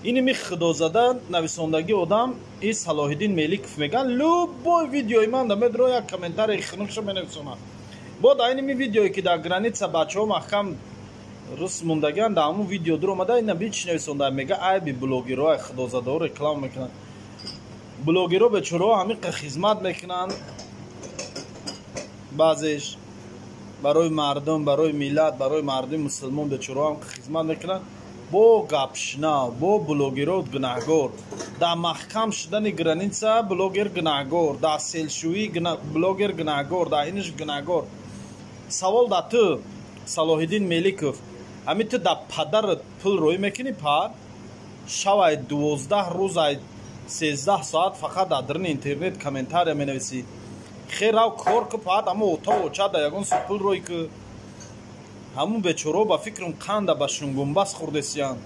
اینمی خدا زدن نویسندگی آدم این صلاح‌الدین ملیکов میگن любой ویدیوی من در درو یک کامنتار خنکش مینویسونن. بعد اینمی ویدیویی که در گرانیتسا بچه‌ها محکم رس موندگان در همون ویدیو در اومده این بیچ نویسنده میگه ای بی بلوگرها خدا زده رکلام میکنن. بلوگرها بچه‌ها همین خدمت میکنن بعضیش برای مردم، برای ملت، برای مردم مسلمان بچه‌ها هم خدمت میکنن. با گپشنا با بلوگرها گناهگار در محکم شدن گرانیتسا بلوگر گناهگار در سیلشویی بلوگر گناهگار در اینش گناهگار. سوال در تو صلاح‌الدین ملیکов همین تو در پدر پول روی میکنی پر شاید 12 روز 13 ساعت فقط در درن اینترنت کامنتار می نویسی خیر او کار که پاد اما اوتا و چا در یگون پول روی که همون بچورو با فکرم قند با شنگنبس خوردسیان